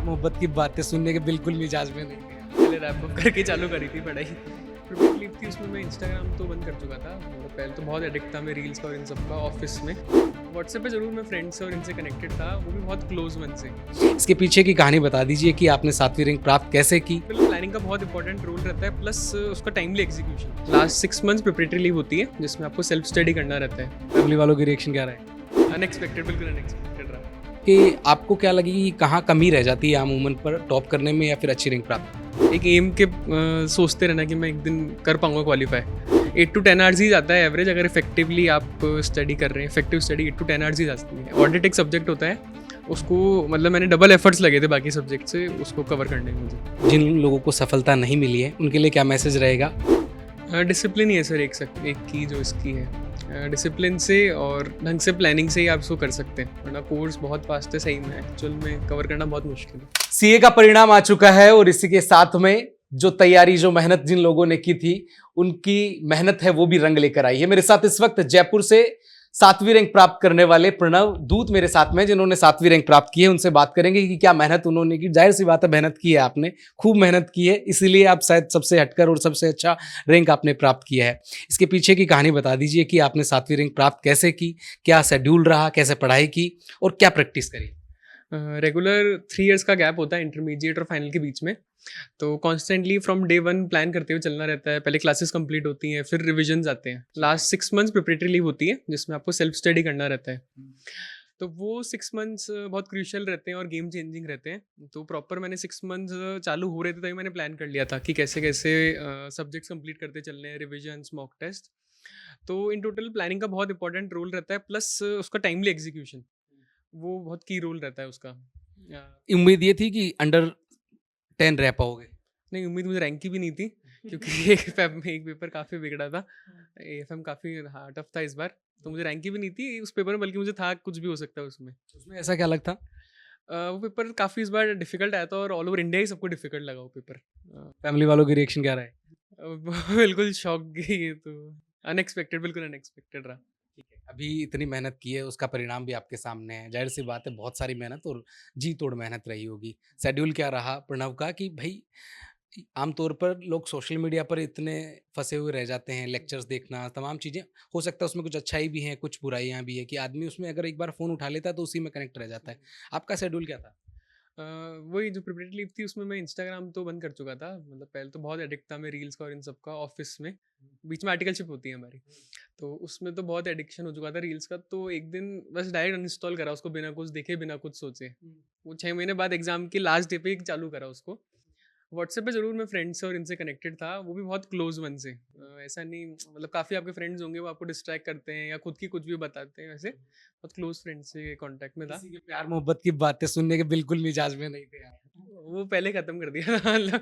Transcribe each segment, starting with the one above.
मोहब्बत की बातें सुनने के बिल्कुल मिजाज में नहीं थे। पहले रैप अप करके चालू करी थी पढ़ाई। प्रोजेक्ट लीव थी, उसमें मैं इंस्टाग्राम तो बंद कर चुका था। मतलब पहले तो बहुत एडिक्ट था मैं रील्स का और इन सब का ऑफिस में। व्हाट्सएप पे ज़रूर मैं फ्रेंड्स से और इनसे कनेक्टेड था, वो भी बहुत क्लोज वन से। इसके पीछे की कहानी बता दीजिए कि आपने 7वीं रैंक प्राप्त कैसे की? प्लानिंग का बहुत इंपॉर्टेंट रोल रहता है, प्लस उसका timely execution. Last 6 months preparatory leave होती है, जिसमें आपको सेल्फ स्टडी करना रहता है। फैमिली वालों की रिएक्शन क्या रहे? अनएक्सपेक्टेड, बिल्कुल अनएक्सपेक्टेड रहा। कि आपको क्या लगी कि कहाँ कमी रह जाती है आम उमन पर टॉप करने में या फिर अच्छी रैंक प्राप्त? एक एम के सोचते रहना कि मैं एक दिन कर पाऊंगा क्वालिफाई। 8 to 10 आवर्स ही जाता है एवरेज, अगर इफेक्टिवली आप स्टडी कर रहे हैं। इफेक्टिव स्टडी 8 to 10 आवर्स ही जाती है। ऑडिट एक सब्जेक्ट होता है, उसको मतलब मैंने डबल एफर्ट्स लगे थे बाकी सब्जेक्ट से उसको कवर करने में मुझे। जिन लोगों को सफलता नहीं मिली है उनके लिए क्या मैसेज रहेगा? डिसिप्लिन ही है सर, एक की जो इसकी है। डिसिप्लिन से और ढंग से प्लानिंग से ही आप इसको कर सकते हैं, वरना कोर्स बहुत फास्ट है, सही में एक्चुअल में कवर करना बहुत मुश्किल है। सीए का परिणाम आ चुका है और इसी के साथ में जो तैयारी जो मेहनत जिन लोगों ने की थी उनकी मेहनत है वो भी रंग लेकर आई है। मेरे साथ इस वक्त जयपुर से 7वीं रैंक प्राप्त करने वाले प्रणव दूत मेरे साथ में, जिन्होंने 7वीं रैंक प्राप्त की है। उनसे बात करेंगे कि क्या मेहनत उन्होंने की। जाहिर सी बात है, मेहनत की है आपने, खूब मेहनत की है, इसीलिए आप शायद सबसे हटकर और सबसे अच्छा रैंक आपने प्राप्त किया है। इसके पीछे की कहानी बता दीजिए कि आपने 7वीं रैंक प्राप्त कैसे की, क्या शेड्यूल रहा, कैसे पढ़ाई की और क्या प्रैक्टिस करी? रेगुलर 3 इयर्स का गैप होता है इंटरमीडिएट और फाइनल के बीच में, तो कॉन्स्टेंटली फ्रॉम डे 1 प्लान करते हुए चलना रहता है। पहले क्लासेस कंप्लीट होती हैं, फिर रिविजन्स आते हैं। लास्ट 6 मंथ्स प्रिपरेटरी लीव होती है, जिसमें आपको सेल्फ स्टडी करना रहता है। तो वो 6 मंथ्स बहुत क्रूशियल रहते हैं और गेम चेंजिंग रहते हैं। तो प्रॉपर मैंने 6 मंथ्स चालू हो रहे थे तभी मैंने प्लान कर लिया था कि कैसे कैसे सब्जेक्ट्स कंप्लीट करते चलने हैं, रिविजन्स, मॉक टेस्ट। तो इन टोटल प्लानिंग का बहुत इंपॉर्टेंट रोल रहता है, प्लस उसका टाइमली एग्जीक्यूशन, वो बहुत की रोल रहता है उसका। उम्मीद ये थी कि अंडर 10 रह पाओगे? नहीं, उम्मीद मुझे रैंक की भी नहीं थी, क्योंकि एक फेब में एक पेपर काफ़ी बिगड़ा था। एएफएम काफ़ी टफ था इस बार, तो मुझे रैंक की भी नहीं थी उस पेपर में, बल्कि मुझे था कुछ भी हो सकता है उसमें। उसमें ऐसा क्या लगता? वो पेपर काफ़ी इस बार डिफ़िकल्ट आया था और ऑल ओवर इंडिया ही सबको डिफ़िकल्ट लगा वो पेपर। फैमिली वालों की रिएक्शन क्या रहे? बिल्कुल शॉक गई ये तो, अनएक्सपेक्टेड, बिल्कुल अनएक्सपेक्टेड रहा। ठीक है, अभी इतनी मेहनत की है, उसका परिणाम भी आपके सामने है। ज़ाहिर-सी बात है, बहुत सारी मेहनत और जी तोड़ मेहनत रही होगी। शेड्यूल क्या रहा प्रणव का कि भई आमतौर पर लोग सोशल मीडिया पर इतने फँसे हुए रह जाते हैं, लेक्चर्स देखना, तमाम चीज़ें, हो सकता है उसमें कुछ अच्छाई भी है, कुछ बुराइयाँ भी है कि आदमी उसमें अगर एक बार फ़ोन उठा लेता है तो उसी में कनेक्ट रह जाता है। आपका शेड्यूल क्या था? वही जो प्रिपरेटरी लीव थी, उसमें मैं इंस्टाग्राम तो बंद कर चुका था। मतलब पहले तो बहुत एडिक्ट था मैं रील्स का और इन सब का ऑफिस में। बीच में आर्टिकलशिप होती है हमारी, तो उसमें तो बहुत एडिक्शन हो चुका था रील्स का। तो एक दिन बस डायरेक्ट अनइंस्टॉल करा उसको, बिना कुछ देखे, बिना कुछ सोचे। वो 6 महीने बाद एग्जाम के लास्ट डे पे ही चालू करा उसको। व्हाट्सएप पे ज़रूर मैं फ्रेंड्स से और इनसे कनेक्टेड था, वो भी बहुत क्लोज वन से। ऐसा नहीं, मतलब काफ़ी आपके फ्रेंड्स होंगे वो आपको डिस्ट्रैक्ट करते हैं या खुद की कुछ भी बताते हैं, वैसे बहुत क्लोज फ्रेंड्स से कांटेक्ट में था। किसी के प्यार मोहब्बत की बातें सुनने के बिल्कुल मिजाज में नहीं थे आप। वो पहले खत्म कर दिया था, मतलब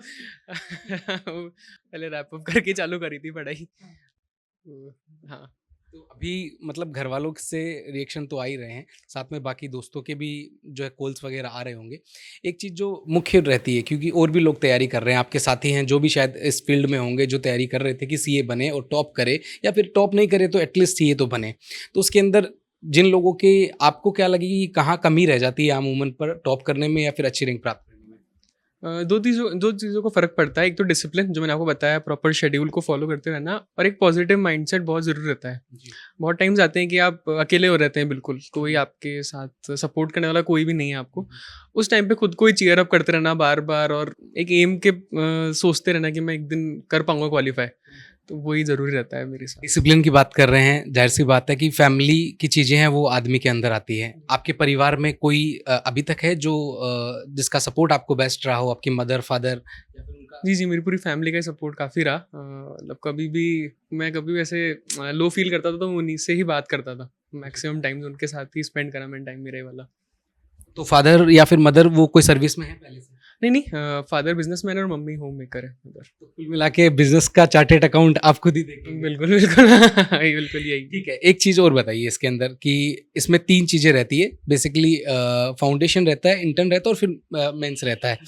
वो पहले रैप अप करके चालू करी थी पढ़ाई। तो हाँ। तो अभी मतलब घरवालों से रिएक्शन तो आ ही रहे हैं, साथ में बाकी दोस्तों के भी जो है कॉल्स वगैरह आ रहे होंगे। एक चीज़ जो मुख्य रहती है, क्योंकि और भी लोग तैयारी कर रहे हैं, आपके साथी हैं जो भी शायद इस फील्ड में होंगे, जो तैयारी कर रहे थे कि सीए बने और टॉप करे, या फिर टॉप नहीं करे तो एटलीस्ट सीए तो बने। तो उसके अंदर जिन लोगों के, आपको क्या लगी कि कहाँ कमी रह जाती है आम उमन पर टॉप करने में या फिर अच्छी रैंक प्राप्त करने में? दो चीज़ों को फ़र्क पड़ता है। एक तो डिसिप्लिन, जो मैंने आपको बताया, प्रॉपर शेड्यूल को फॉलो करते रहना, और एक पॉजिटिव माइंडसेट बहुत ज़रूरी रहता है। जी। बहुत टाइम्स आते हैं कि आप अकेले हो रहते हैं, बिल्कुल कोई आपके साथ सपोर्ट करने वाला कोई भी नहीं है आपको। उस टाइम पे खुद को ही चीयर अप करते रहना बार बार, और एक एम के सोचते रहना कि मैं एक दिन कर पाऊंगा क्वालिफाई, तो वही ज़रूरी रहता है मेरे साथ। डिसिप्लिन की बात कर रहे हैं, जाहिर सी बात है कि फैमिली की चीज़ें हैं वो आदमी के अंदर आती हैं। आपके परिवार में कोई अभी तक है जो जिसका सपोर्ट आपको बेस्ट रहा हो, आपकी मदर, फादर या फिर उनका? जी, जी, मेरी पूरी फैमिली का सपोर्ट काफ़ी रहा। मतलब कभी भी मैं कभी भी ऐसे लो फ़ील करता था तो उन्हीं से ही बात करता था। मैक्सिमम टाइम्स उनके साथ ही स्पेंड करा मैंने टाइम, मेरा ये वाला। तो फादर या फिर मदर वो कोई सर्विस में है पहले से? नहीं, नहीं, फादर बिज़नेसमैन है और मम्मी होम मेकर है उधर। तो कुल मिला के बिज़नेस का चार्टर्ड अकाउंट आप खुद ही देखेंगे। बिल्कुल, बिल्कुल। बिल्कुल यही। ठीक है, एक चीज़ और बताइए इसके अंदर कि इसमें 3 चीज़ें रहती है बेसिकली, फाउंडेशन रहता है, इंटर्न रहता है और फिर मेंस रहता है।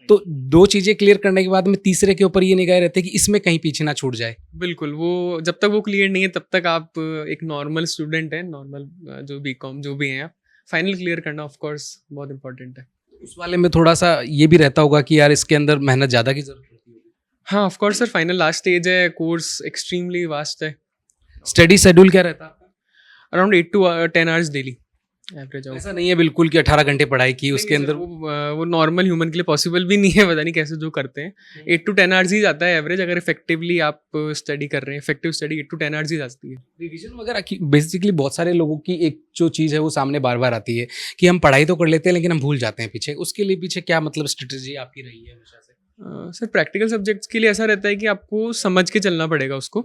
तो 2 चीज़ें क्लियर करने के बाद में तीसरे के ऊपर ये निगाह रहती है कि इसमें कहीं पीछे ना छूट जाए। बिल्कुल, वो जब तक वो क्लियर नहीं है तब तक आप एक नॉर्मल स्टूडेंट हैं, नॉर्मल जो बीकॉम जो भी हैं आप, फाइनल क्लियर करना ऑफ कोर्स बहुत इम्पोर्टेंट है। उस वाले में थोड़ा सा ये भी रहता होगा कि यार इसके अंदर मेहनत ज़्यादा की जरूरत होती होगी। हाँ, of course sir, final last stage है, कोर्स एक्सट्रीमली वास्ट है। स्टडी शेड्यूल क्या रहता है आपका? Around 8 to 10 hours daily average. ऐसा नहीं है बिल्कुल कि 18 घंटे पढ़ाई की उसके अंदर। वो नॉर्मल ह्यूमन के लिए पॉसिबल भी नहीं है, पता नहीं कैसे जो करते हैं। 8 to 10 आवर्स ही जाता है एवरेज, अगर इफेक्टिवली आप स्टडी कर रहे हैं। इफेक्टिव स्टडी 8 to 10 आवर्स ही जाती है। रिवीजन वगैरह की बेसिकली बहुत सारे लोगों की एक जो चीज़ है वो सामने बार बार आती है कि हम पढ़ाई तो कर लेते हैं लेकिन हम भूल जाते हैं पीछे। उसके लिए पीछे क्या मतलब स्ट्रेटजी आपकी रही है हमेशा से? सर प्रैक्टिकल सब्जेक्ट्स के लिए ऐसा रहता है कि आपको समझ के चलना पड़ेगा उसको,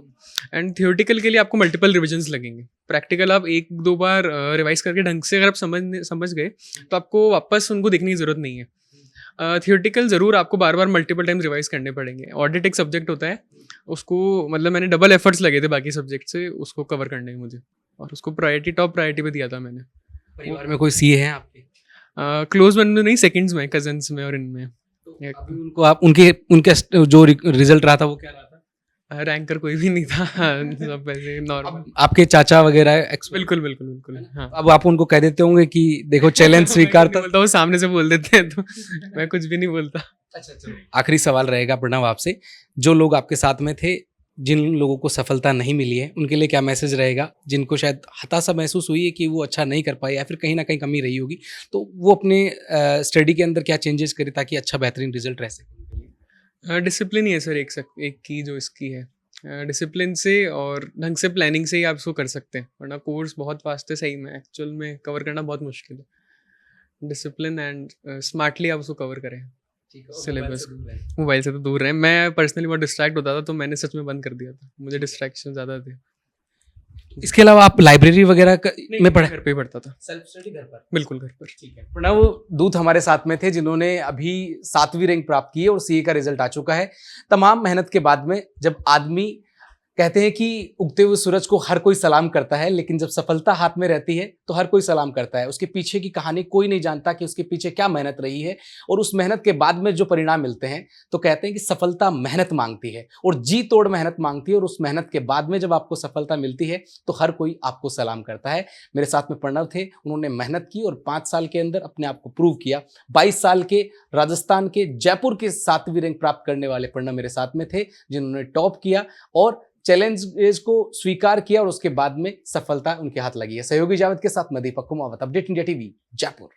एंड थियोरेटिकल के लिए आपको मल्टीपल रिविजन्स लगेंगे। प्रैक्टिकल आप 1-2 बार रिवाइज करके ढंग से अगर आप समझ गए तो आपको वापस उनको देखने की ज़रूरत नहीं है। थियोरेटिकल ज़रूर आपको बार बार मल्टीपल टाइम रिवाइज करने पड़ेंगे। ऑडिट एक सब्जेक्ट होता है, उसको मतलब मैंने डबल एफर्ट्स लगे थे बाकी सब्जेक्ट से उसको कवर करने में मुझे, और उसको टॉप प्रायोरिटी पे दिया था मैंने। परिवार में कोई सीए हैं आपके? क्लोज वन में नहीं, सेकंड्स में, कजन्स में और इनमें। अभी उनको आप उनके जो रिजल्ट रहा था वो क्या रहा था? रैंकर कोई भी नहीं था। सब ऐसे नॉर्मल। आपके चाचा वगैरह बिल्कुल बिल्कुल बिल्कुल, हाँ। अब आप उनको कह देते होंगे कि देखो चैलेंज स्वीकार था। बोलता हूँ, सामने से बोल देते हैं तो मैं कुछ भी नहीं बोलता। आखिरी सवाल रहेगा प्रणव आपसे, जो लोग आपके साथ में थे, जिन लोगों को सफलता नहीं मिली है, उनके लिए क्या मैसेज रहेगा? जिनको शायद हताशा महसूस हुई है कि वो अच्छा नहीं कर पाए या फिर कहीं ना कहीं कमी रही होगी, तो वो अपने स्टडी के अंदर क्या चेंजेस करे ताकि अच्छा बेहतरीन रिजल्ट रह सके? डिसिप्लिन ही है सर, एक की जो इसकी है। डिसिप्लिन से और ढंग से प्लानिंग से ही आप इसको कर सकते हैं, वरना कोर्स बहुत फास्ट है, सही में एक्चुअल में कवर करना बहुत मुश्किल है। डिसिप्लिन एंड स्मार्टली आप उसको कवर करें सिलेबस। मोबाइल से तो दूर रहें। मैं पर्सनली बहुत डिस्ट्रैक्ट होता था, तो मैंने सच में बंद कर दिया था, मुझे डिस्ट्रैक्शन ज़्यादा थे। इसके अलावा आप लाइब्रेरी वगैरह में पढ़े? घर पे ही पढ़ता था। सेल्फ स्टडी घर पर? बिल्कुल घर पर। ठीक है। प्रणव दूत हमारे साथ में थे जिन्होंने अभी 7वीं रैंक प्राप्त की है और सीए का रिजल्ट आ चुका है। तमाम मेहनत के बाद में जब आदमी, कहते हैं कि उगते हुए सूरज को हर कोई सलाम करता है, लेकिन जब सफलता हाथ में रहती है तो हर कोई सलाम करता है। उसके पीछे की कहानी कोई नहीं जानता कि उसके पीछे क्या मेहनत रही है, और उस मेहनत के बाद में जो परिणाम मिलते हैं, तो कहते हैं कि सफलता मेहनत मांगती है और जी तोड़ मेहनत मांगती है, और उस मेहनत के बाद में जब आपको सफलता मिलती है तो हर कोई आपको सलाम करता है। मेरे साथ में प्रणव थे, उन्होंने मेहनत की और 5 साल के अंदर अपने आप को प्रूव किया। 22 साल के राजस्थान के जयपुर के 7वीं रैंक प्राप्त करने वाले प्रणव मेरे साथ में थे, जिन्होंने टॉप किया और चैलेंज को स्वीकार किया, और उसके बाद में सफलता उनके हाथ लगी है। सहयोगी जावेद के साथ मैं Deepak Kumawat, update India TV, Jaipur.